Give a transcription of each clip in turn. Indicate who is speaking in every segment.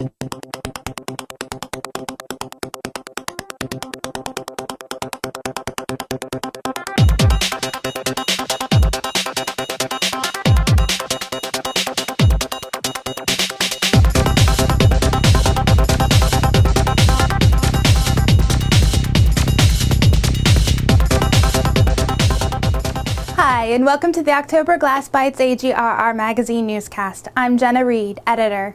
Speaker 1: Hi, and welcome to the October Glass Bites AGRR Magazine Newscast. I'm Jenna Reed, editor.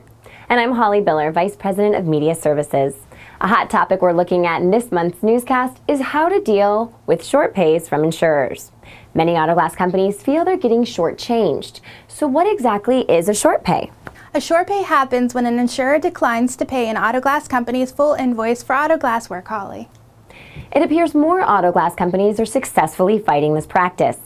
Speaker 2: And I'm Holly Biller, Vice President of Media Services. A hot topic we're looking at in this month's newscast is how to deal with short pays from insurers. Many auto glass companies feel they're getting shortchanged. So what exactly is a short pay?
Speaker 1: A short pay happens when an insurer declines to pay an auto glass company's full invoice for auto glass work, Holly.
Speaker 2: It appears more auto glass companies are successfully fighting this practice.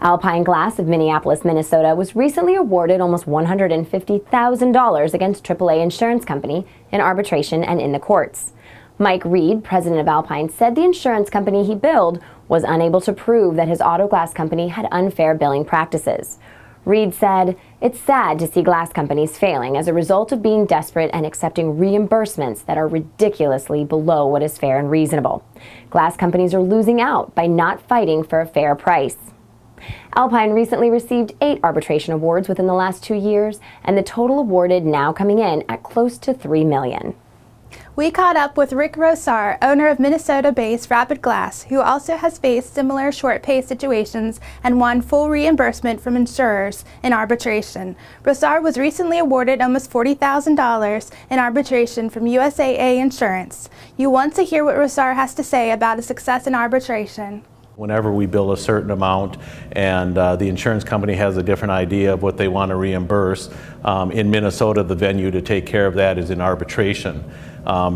Speaker 2: Alpine Glass of Minneapolis, Minnesota was recently awarded almost $150,000 against AAA Insurance Company in arbitration and in the courts. Mike Reed, president of Alpine, said the insurance company he billed was unable to prove that his auto glass company had unfair billing practices. Reed said, "It's sad to see glass companies failing as a result of being desperate and accepting reimbursements that are ridiculously below what is fair and reasonable. Glass companies are losing out by not fighting for a fair price." Alpine recently received 8 arbitration awards within the last 2 years, and the total awarded now coming in at close to $3 million.
Speaker 1: We caught up with Rick Rosar, owner of Minnesota-based Rapid Glass, who also has faced similar short pay situations and won full reimbursement from insurers in arbitration. Rosar was recently awarded almost $40,000 in arbitration from USAA Insurance. You want to hear what Rosar has to say about his success in arbitration.
Speaker 3: Whenever we bill a certain amount and the insurance company has a different idea of what they want to reimburse, in Minnesota the venue to take care of that is in arbitration.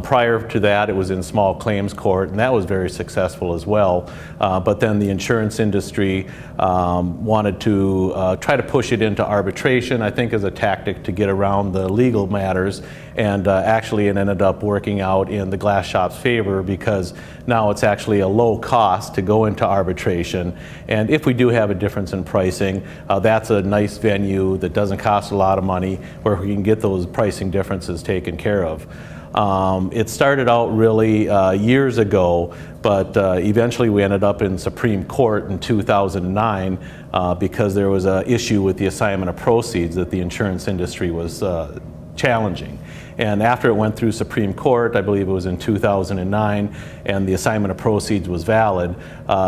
Speaker 3: Prior to that, it was in small claims court, and that was very successful as well. But then the insurance industry wanted to try to push it into arbitration, I think as a tactic to get around the legal matters, and actually it ended up working out in the glass shop's favor because now it's actually a low cost to go into arbitration. And if we do have a difference in pricing, that's a nice venue that doesn't cost a lot of money where we can get those pricing differences taken care of. It started out really years ago, but eventually we ended up in Supreme Court in 2009 because there was an issue with the assignment of proceeds that the insurance industry was challenging. And after it went through Supreme Court, I believe it was in 2009, and the assignment of proceeds was valid,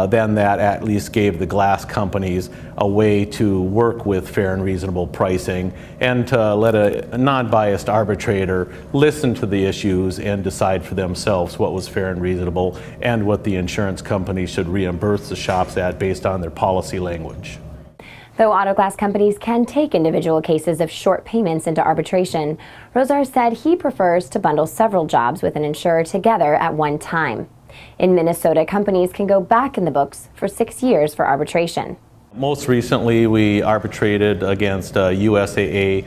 Speaker 3: then that at least gave the glass companies a way to work with fair and reasonable pricing and to let a non-biased arbitrator listen to the issues and decide for themselves what was fair and reasonable and what the insurance company should reimburse the shops at based on their policy language.
Speaker 2: Though auto glass companies can take individual cases of short payments into arbitration, Rosar said he prefers to bundle several jobs with an insurer together at one time. In Minnesota, companies can go back in the books for 6 years for arbitration.
Speaker 3: Most recently, we arbitrated against USAA.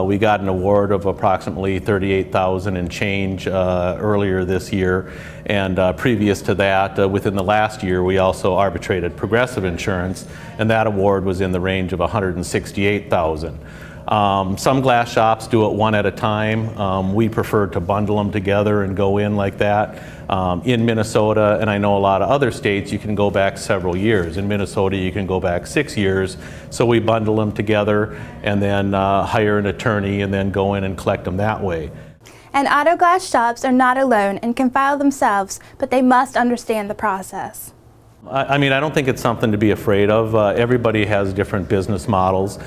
Speaker 3: We got an award of approximately $38,000 and change earlier this year. And previous to that, within the last year, we also arbitrated Progressive Insurance, and that award was in the range of $168,000. Some glass shops do it one at a time. We prefer to bundle them together and go in like that. In Minnesota, and I know a lot of other states, you can go back several years. In Minnesota, you can go back 6 years. So we bundle them together and then hire an attorney and then go in and collect them that way.
Speaker 1: And auto glass shops are not alone and can file themselves, but they must understand the process.
Speaker 3: I mean, I don't think it's something to be afraid of. Everybody has different business models.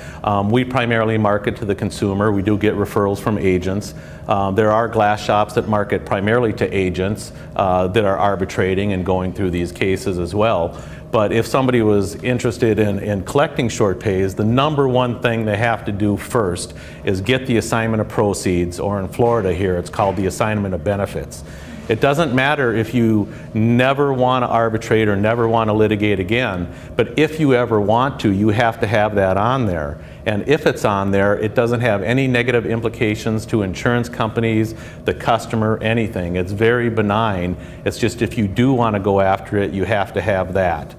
Speaker 3: We primarily market to the consumer. We do get referrals from agents. There are glass shops that market primarily to agents that are arbitrating and going through these cases as well. But if somebody was interested in collecting short pays, the number one thing they have to do first is get the assignment of proceeds, or in Florida here, it's called the assignment of benefits. It doesn't matter if you never want to arbitrate or never want to litigate again, but if you ever want to, you have to have that on there. And if it's on there, it doesn't have any negative implications to insurance companies, the customer, anything. It's very benign. It's just if you do want to go after it, you have to have that.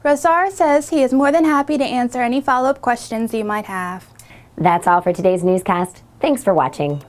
Speaker 1: Rosar says he is more than happy to answer any follow-up questions you might have.
Speaker 2: That's all for today's newscast. Thanks for watching.